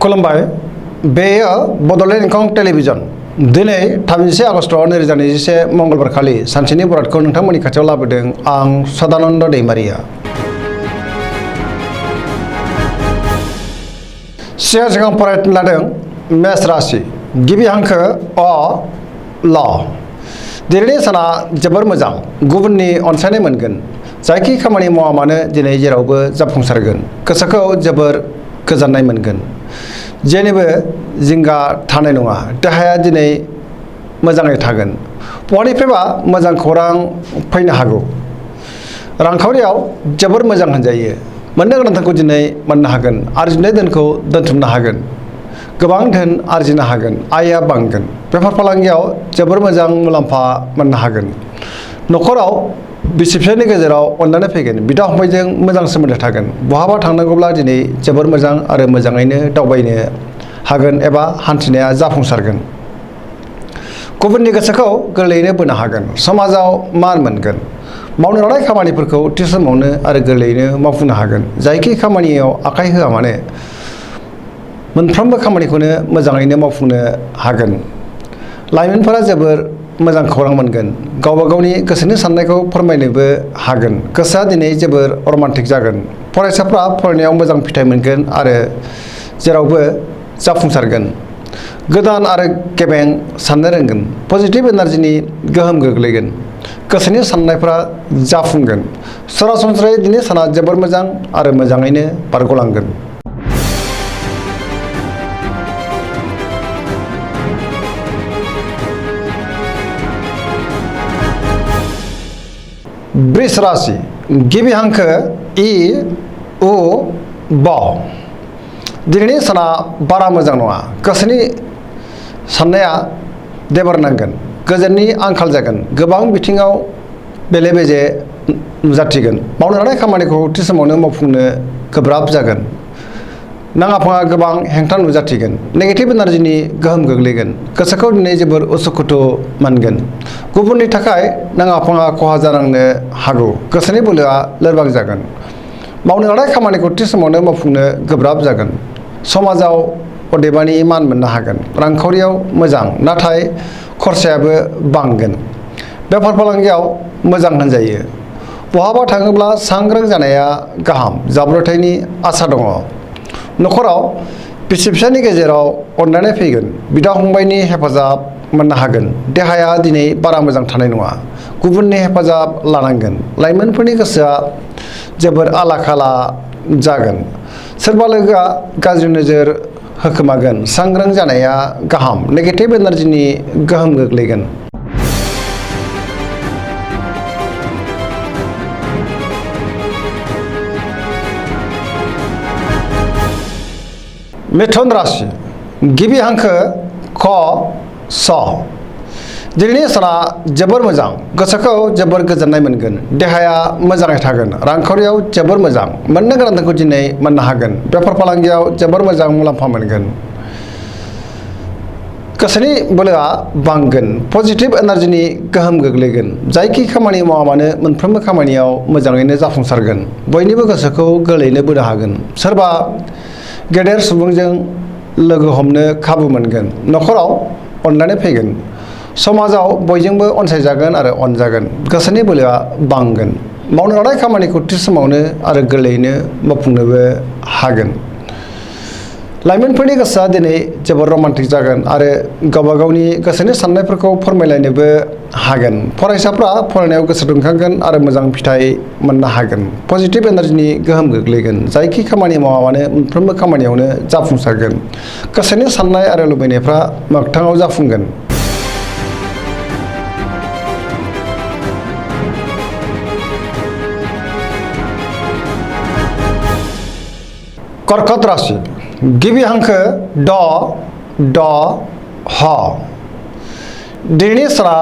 खुलुमबाय बेयो बड'लेण्ड इंखं टेलिभिजन दिनै 31 आगस्ट 2021 मंगलबार खालि सानसेनि बरादखौ नोंथांमोननि खाथियाव लाबोदों आं सदानन्द दैमारिया। सिगां फरायनो लादों मेष राशि गिबि हांखो अ ल। दिनैनि साना जोबोर मोजां, गुबुननि अनसायनाय मोनगोन। जायखि खामानि मावा मानो दिनै जेरावबो जाफुंसारगोन। गोसोखौ जोबोर गोजोननाय मोनगोन। जेनिबो जिंगा थानाय नङा। देहाया दिनै मोजाङै थागोन। बहानिफ्रायबा मोजां खौरां फैनो हागौ। रांखावरियाव जोबोर मोजां होनजायो। मोननो गोनांखौ दिनै मोननो हागोन। आरजिनाय धोनखौ दोनथुमनो हागोन। गोबां धोन आरजिनो हागोन। आयआ बांगोन। बेफार फालांगियाव जोबोर मोजां मुलाम्फा मोननो हागोन। न'खराव बिसि फिसायनि गेजेराव अनलायनाय फैगोन। बिदा फंबायजों मोजां सोमोन्दो थागोन। बहाबा थांनांगौब्ला दिनै जोबोर मोजां आरो मोजाङैनो दावबायनो हागोन एबा हान्थिनाया जाफुंसारगोन। गुबुननि गोसोखौ गोरलैयैनो बोनो हागोन। समाजाव मान मोनगोन। मावनो लानाय खामानिफोरखौ थि समावनो आरो गोरलैयैनो मावफुंनो हागोन। जायखि खामानियाव आखाइ होआ मानो मोनफ्रोमबो खामानिखौनो मोजाङैनो मावफुंनो हागोन। लाइमोनफोरा जोबोर मोजां खौरां मोनगोन। गावबा गावनि गोसोनि साननायखौ फोरमायनोबो हागोन। गोसोआ दिनै जोबोर रमान्टिक जागोन। फरायसाफ्रा फरायनायाव मोजां फिथाइ मोनगोन आरो जेरावबो जाफुंसारगोन। गोदान आरो गेबें साननो रोंगोन। पजिटिभ एनार्जिनि गोहोम गोग्लैगोन। गोसोनि साननायफ्रा जाफुंगोन। सरासनस्रायै दिनै साना जोबोर मोजां आरो मोजाङैनो बारग'लांगोन। वृष राशि गिबि हांखो इ उ ब। दिनैनि साना बारा मोजां नङा। गोसोनि साननाया देबार नांगोन। गोजोननि आंखाल जागोन। गोबां बिथिङाव बेले बेजे नुजाथिगोन। मावनो लानाय खामानिखौ थि समावनो मावफुंनो गोब्राब जागोन। नाङा फाङा गोबां हेंथा नुजाथिगोन। नेगेटिभ एनार्जिनि गोहोम गोग्लैगोन। गोसोखौ दिनै जोबोर उसुखुथु मोनगोन। गुबुननि थाखाय नाङा फाङा खहा जानांनो हागौ। गोसोनि बोलोआ लोरबां जागोन। मावनो लानाय खामानिखौ थि समावनो मावफुंनो गोब्राब जागोन। समाजाव अदेबानि मान मोननो हागोन। रांखावरियाव मोजां, नाथाय खरसायाबो बांगोन। बेफार फालांगियाव मोजां होनजायो। बहाबा थाङोब्ला सांग्रां जानाया गाहाम। जाब्रबथायनि आसा दङ। न'खराव बिसि फिसायनि गेजेराव अनलायनाय फैगोन। बिदा फंबायनि हेफाजाब मोननो हागोन। देहाया दिनै बारा मोजां थानाय नङा। गुबुननि हेफाजाब लानांगोन। लाइमोनफोरनि गोसोआ जोबोर आला खाला जागोन। सोरबा लोगोआ गाज्रि नोजोर होखोमागोन। सांग्रां जानाया गाहाम। नेगेटिभ एनार्जिनि गोहोम गोग्लैगोन। मिथुन राशि गिबि हांखो ख स। दिनैनि साना जोबोर मोजां। गोसोखौ जोबोर गोजोननाय मोनगोन। देहाया मोजाङै थागोन। रांखावरियाव जोबोर मोजां। मोननो गोनांखौ दिनै मोननो हागोन। बेफार फालांगियाव जोबोर मोजां मुलाम्फा मोनगोन। गोसोनि बोलोआ बांगोन। पजिटिभ एनार्जिनि गोहोम गोग्लैगोन। जायखि खामानि मावा मानो मोनफ्रोमबो खामानियाव मोजाङैनो जाफुंसारगोन। बयनिबो गोसोखौ गोरलैयैनो बोनो हागोन। सोरबा गेदेर सुबुंजों लोगो हमनो खाबु मोनगोन। न'खराव अनलायनाय फैगोन। समाजाव बयजोंबो अनसायजागोन आरो अनजागोन। गोसोनि बोलोआ बांगोन। मावनो लानाय खामानिखौ थि समावनो आरो गोरलैयैनो मावफुंनोबो हागोन। लाइमोनफोरनि गोसोआ दिनै जोबोर रमान्टिक जागोन आरो गावबा गावनि गोसोनि साननायफोरखौ फोरमायलायनोबो हागोन। फरायसाफ्रा फरायनायाव गोसो दुंखांगोन आरो मोजां फिथाइ मोननो हागोन। पजिटिभ एनार्जिनि गोहोम गोग्लैगोन। जायखि खामानि मावा मानो मोनफ्रोमबो खामानियावनो जाफुंसारगोन। गोसोनि साननाय आरो लुबैनायफ्रा मोगथाङाव जाफुंगोन। कर्कट राशि गिबि हांखो ड ड ह। दिनैनि साना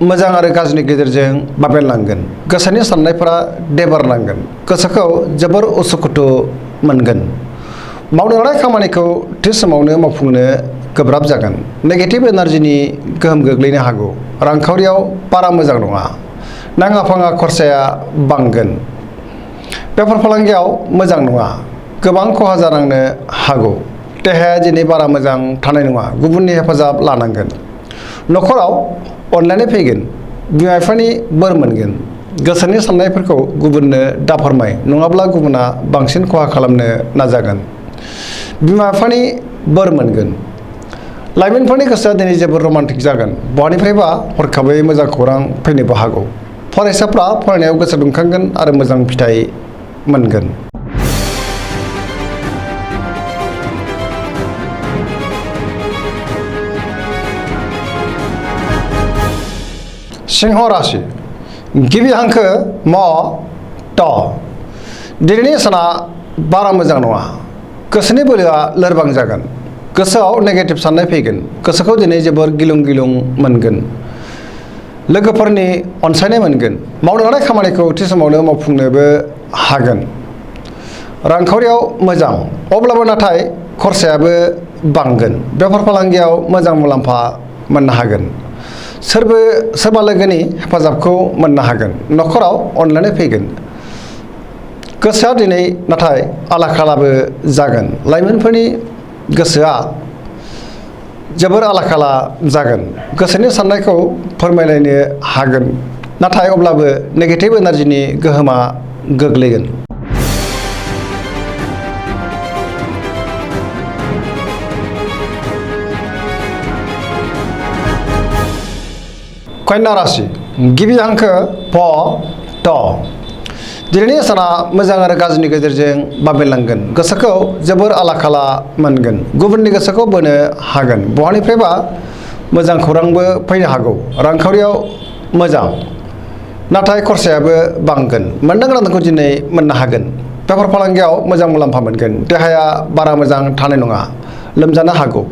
मोजां आरो गाज्रिनि गेजेरजों बाबेनलांगोन। गोसोनि साननायफोरा देबारनांगोन। गोसोखौ जोबोर उसुखुथु मोनगोन। मावनो लानाय खामानिखौ थि समावनो मावफुंनो गोब्राब जागोन। नेगेटिभ एनार्जिनि गोहोम गोग्लैनो हागौ। रांखावरियाव बारा मोजां नङा। नाङा फाङा खरसाया बांगोन। बेफार फालांगियाव मोजां नङा। गोबां खहा जानांनो हागौ। देहाया दिनै बारा मोजां थानाय नङा गुबुननि हेफाजाब लानांगोन न'खराव अनलायनाय फैगोन बिमा बिफानि बोर मोनगोन गोसोनि साननायफोरखौ गुबुननो दाफोरमाय नङाब्ला गुबुना बांसिन खहा खालामनो नाजागोन बिमा बिफानि बोर मोनगोन लाइमोनफोरनि गोसोआ दिनै जोबोर रमान्टिक जागोन बहानिफ्रायबा हरखाबै मोजां खौरां फैनोबो हागौ फरायसाफ्रा फरायनायाव गोसो दुंखांगोन आरो मोजां फिथाइ मोनगोन सिंह राशि गिबि हांखो म ट दिनैनि साना बारा मोजां नङा गोसोनि बोलोआ लोरबां जागोन गोसोआव नेगेटिभ साननाय फैगोन गोसोखौ दिनै जोबोर गिलुं गिलुं मोनगोन लोगोफोरनि अनसायनाय मोनगोन मावनो लानाय खामानिखौ थि समावनो मावफुंनोबो हागोन रांखावरियाव मोजां अब्लाबो नाथाय खरसायाबो बांगोन बेफार फालांगियाव मोजां मुलाम्फा मोननो हागोन सोरबा लोगोनि हेफाजाबखौ मोननो हागोन न'खराव अनलायनाय फैगोन गोसोआ दिनै नाथाय आला खालाबो जागोन लाइमोनफोरनि गोसोआ जोबोर आला खाला जागोन गोसोनि साननायखौ फोरमायलायनो हागोन नाथाय अब्लाबो नेगेटिभ एनार्जिनि गोहोमा गोग्लैगोन कन्या राशि गिबि हांखो प ट दिनैनि साना मोजां आरो गाज्रिनि गेजेरजों बाबेनलांगोन गोसोखौ जोबोर आला खाला मोनगोन गुबुननि गोसोखौ बोनो हागोन बहानिफ्रायबा मोजां खौरांबो फैनो हागौ रांखावरियाव मोजां नाथाय खरसायाबो बांगोन मोननो गोनांखौ दिनै मोननो हागोन बेफार फालांगियाव मोजां मुलाम्फा मोनगोन देहाया बारा मोजां थानाय नङा लोमजानो हागौ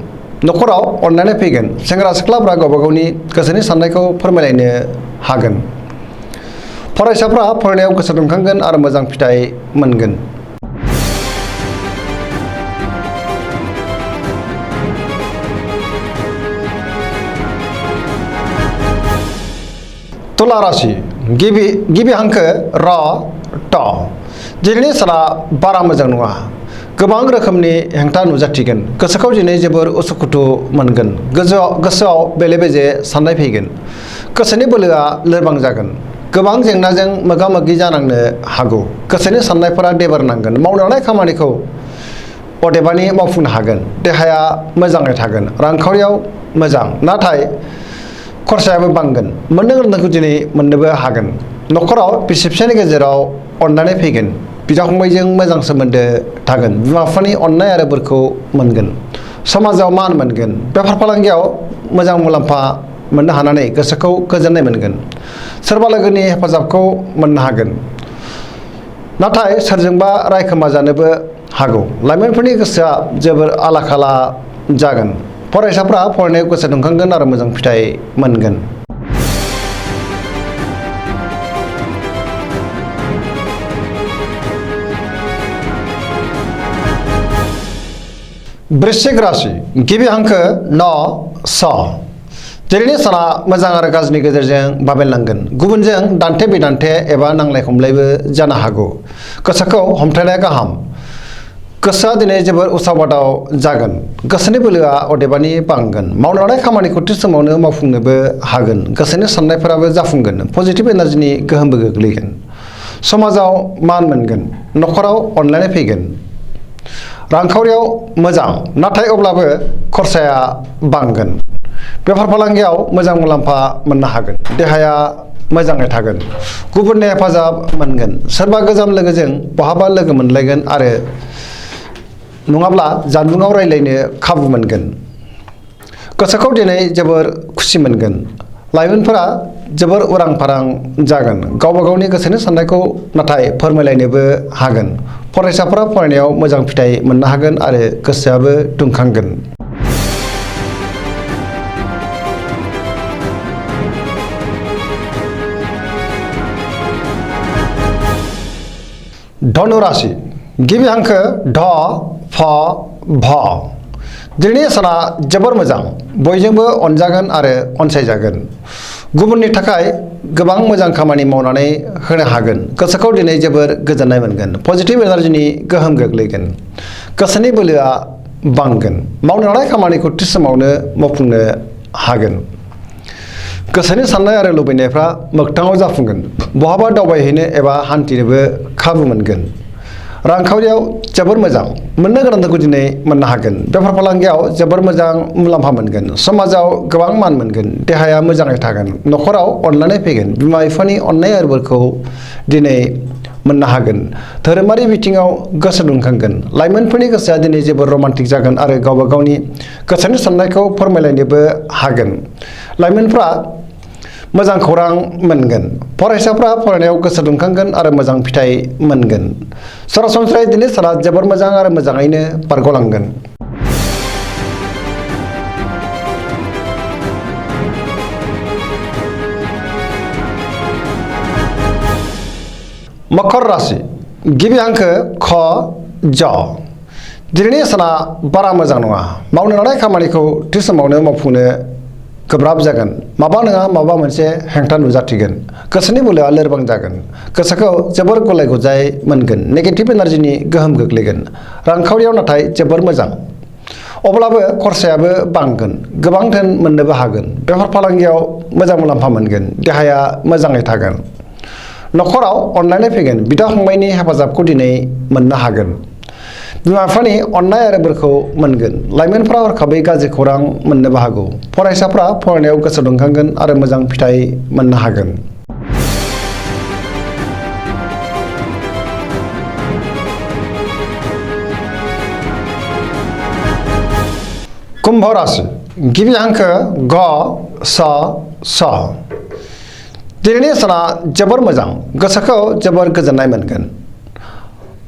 न'खराव अनलायनाय फैगोन सेंग्रा सिख्लाफ्रा गावबा गावनि गोसोनि साननायखौ फोरमायलायनो हागोन फरायसाफ्रा फरायनायाव गोसो दुंखांगोन आरो मोजां फिथाइ मोनगोन तुला राशि गिबि हांखो र ट दिनैनि साना बारा मोजां नङा गोबां रोखोमनि हेंथा नुजाथिगोन गोसोखौ दिनै जोबोर उसुखुथु मोनगोन गोसोआव बेले बेजे साननाय फैगोन गोसोनि बोलोआ लोरबां जागोन गोबां जेंनाजों मोगा मोगि जानांनो हागौ गोसोनि साननायफोरा देबार नांगोन मावनो लानाय खामानिखौ अदेबानि मावफुंनो हागोन देहाया मोजाङै थागोन रांखावरियाव मोजां नाथाय खरसायाबो बांगोन मोननो गोनांखौ दिनै मोननोबो हागोन न'खराव बिसि फिसायनि गेजेराव अनलायनाय फैगोन बिदा फंबायजों मोजां सोमोन्दो थागोन बिमा बिफानि अननाय आरो बोरखौ मोनगोन समाजाव मान मोनगोन बेफार फालांगियाव मोजां मुलाम्फा मोननो हानानै गोसोखौ गोजोननाय मोनगोन सोरबा लोगोनि हेफाजाबखौ मोननो हागोन नाथाय सोरजोंबा रायखोमा जानोबो हागौ लाइमोनफोरनि गोसोआ जोबोर आला खाला जागोन फरायसाफ्रा फरायनायाव गोसो दुंखांगोन आरो मोजां फिथाइ मोनगोन वृश्चिक राशि गिबि हांखो न स दिनैनि साना मोजां आरो गाज्रिनि गेजेरजों बाबेनलांगोन गुबुनजों दान्थे बिदान्थे एबा नांलाय खमलायबो जानो हागौ गोसोखौ हमथानाया गाहाम गोसोआ दिनै जोबोर उसाव बादाव जागोन गोसोनि बोलोआ अदेबानि बांगोन मावनो लानाय खामानिखौ थि समावनो मावफुंनोबो हागोन गोसोनि साननायफोराबो जाफुंगोन पजिटिभ एनार्जिनि गोहोमबो गोग्लैगोन समाजाव मान मोनगोन न'खराव अनलायनाय फैगोन रांखावरियाव मोजां नाथाय अब्लाबो खरसाया बांगोन बेफार फालांगियाव मोजां मुलाम्फा मोननो हागोन देहाया मोजाङै थागोन गुबुननि हेफाजाब मोनगोन सोरबा गोजाम लोगोजों बहाबा लोगो मोनलायगोन आरो नङाब्ला जानबुङाव रायज्लायनो खाबु मोनगोन गोसोखौ दिनै जोबोर खुसि मोनगोन लाइमोनफोरा जोबोर उरां फारां जागोन गावबा गावनि गोसोनि साननायखौ नाथाय फोरमायलायनोबो हागोन फरायसाफोरा फरायनायाव मोजां फिथाइ मोननो हागोन आरो गोसोआबो दुंखांगोन धनु राशि गिबि हांखो ढ फ भ दिनैनि साना जोबोर मोजां बयजोंबो अनजागोन आरो अनसायजागोन गुबुननि थाखाय गोबां मोजां खामानि मावनानै होनो हागोन गोसोखौ दिनै जोबोर गोजोननाय मोनगोन पजिटिभ एनार्जिनि गोहोम गोग्लैगोन गोसोनि बोलोआ बांगोन मावनो लानाय खामानिखौ थि समावनो मावफुंनो हागोन गोसोनि साननाय आरो लुबैनायफ्रा मोगथाङाव जाफुंगोन बहाबा दावबायहैनो एबा हान्थिनोबो खाबु मोनगोन रांखावरियाव जोबोर मोजां मोननो गोनांखौ दिनै मोननो हागोन बेफार फालांगियाव जोबोर मोजां मुलाम्फा मोनगोन समाजाव गोबां मान मोनगोन देहाया मोजाङै थागोन न'खराव अनलायनाय फैगोन बिमा बिफानि अननाय आरो बोरखौ दिनै मोननो हागोन धोरोमारि बिथिङाव गोसो दुंखांगोन लाइमोनफोरनि गोसोआ दिनै जोबोर रमान्टिक जागोन आरो गावबा गावनि गोसोनि साननायखौ फोरमायलायनोबो हागोन लाइमोनफ्रा मोजां खौरां मोनगोन फरायसाफ्रा फरायनायाव गोसो दुंखांगोन आरो मोजां फिथाइ मोनगोन सरासनस्रायै दिनै साना जोबोर मोजां आरो मोजाङैनो बारग'लांगोन मकर राशि गिबि हांखो ख ज दिनैनि साना बारा मोजां नङा मावनो लानाय खामानिखौ थि समावनो मावफुंनो गोब्राब जागोन माबा नङा माबा मोनसे हेंथा नुजाथिगोन गोसोनि बोलोआ लोरबां जागोन गोसोखौ जोबोर गलाय गुजाय मोनगोन नेगेटिभ एनार्जिनि गोहोम गोग्लैगोन रांखावरियाव नाथाय जोबोर मोजां अब्लाबो खरसायाबो बांगोन गोबां धोन मोननोबो हागोन बेफार फालांगियाव मोजां मुलाम्फा मोनगोन देहाया मोजाङै थागोन न'खराव अनलायनाय फैगोन बिदा फंबायनि हेफाजाबखौ दिनै मोननो हागोन बिमा बिफानि अननाय आरो बोरखौ मोनगोन लाइमोनफ्रा हरखाबै गाज्रि खौरां मोननोबो हागौ फरायसाफ्रा फरायनायाव गोसो दुंखांगोन आरो मोजां फिथाइ मोननो हागोन कुम्भ राशि गिबि हांखो ग स स दिनैनि साना जोबोर मोजां गोसोखौ जोबोर गोजोननाय मोनगोन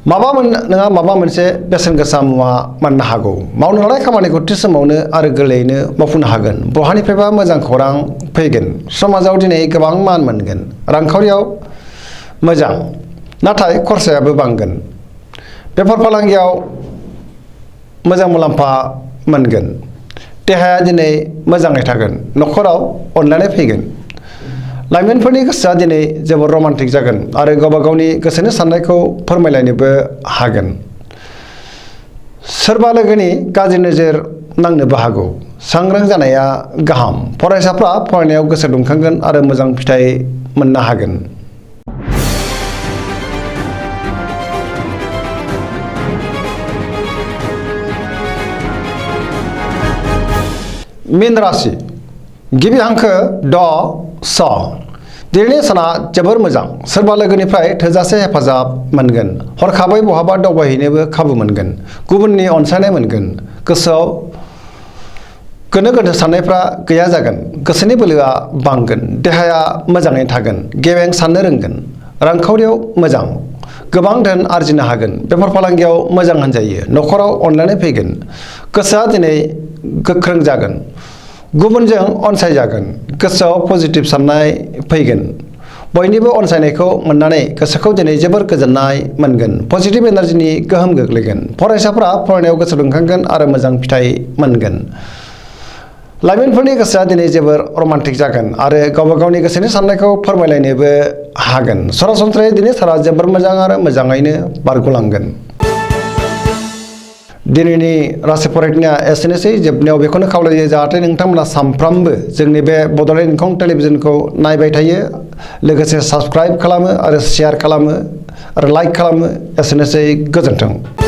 माबा नङा माबा मोनसे बेसेन गोसा मुवा मोननो हागौ मावनो लानाय खामानिखौ थि समावनो आरो गोरलैयैनो मावफुंनो हागोन बहानिफ्रायबा मोजां खौरां फैगोन समाजाव दिनै गोबां मान मोनगोन रांखावरियाव मोजां नाथाय खरसायाबो बांगोन बेफार फालांगियाव मोजां मुलाम्फा मोनगोन देहाया दिनै मोजाङै थागोन न'खराव अनलायनाय फैगोन लाइमोनफोरनि गोसोआ दिनै जोबोर रमान्टिक जागोन आरो गावबा गावनि गोसोनि साननायखौ फोरमायलायनोबो हागोन सोरबा लोगोनि गाज्रि नोजोर नांनोबो हागौ सांग्रां जानाया गाहाम फरायसाफ्रा फरायनायाव गोसो दुंखांगोन आरो मोजां फिथाइ मोननो हागोन मीन राशि गिबि हांखो ड स दिनैनि साना जोबोर मोजां सोरबा लोगोनिफ्राय थोजासे हेफाजाब मोनगोन हरखाबै बहाबा दावबायहैनोबो खाबु मोनगोन गुबुननि अनसायनाय मोनगोन गोसोआव गोनो गोथो साननायफ्रा गैया जागोन गोसोनि बोलोआ बांगोन देहाया मोजाङै थागोन गेबें साननो रोंगोन रांखावरियाव मोजां गोबां धोन आरजिनो हागोन बेफार फालांगियाव मोजां होनजायो न'खराव अनलायनाय फैगोन गोसोआ दिनै गोख्रों जागोन गुबुनजों अनसायजागोन गोसोआव पजिटिभ साननाय फैगोन बयनिबो अनसायनायखौ मोननानै गोसोखौ दिनै जोबोर गोजोननाय मोनगोन पजिटिभ एनार्जिनि गोहोम गोग्लैगोन फरायसाफ्रा फरायनायाव गोसो दुंखांगोन आरो मोजां फिथाइ मोनगोन लाइमोनफोरनि गोसोआ दिनै जोबोर रमान्टिक जागोन आरो गावबा गावनि गोसोनि साननायखौ फोरमायलायनोबो हागोन सरासनस्रायै दिनै साना जोबोर मोजां आरो मोजाङैनो बारग'लांगोन दिनैनि राशि फरायनाया एसेनोसै जोबनायाव बेखौनो खावलायो जाहाथे नोंथांमोना सानफ्रामबो जोंनि बे बड'लेण्ड इंखं टेलिभिजनखौ नायबाय थायो लोगोसे साबस्क्राइब खालामो आरो शेयार खालामो आरो लाइक खालामो एसेनोसै गोजोन्थों।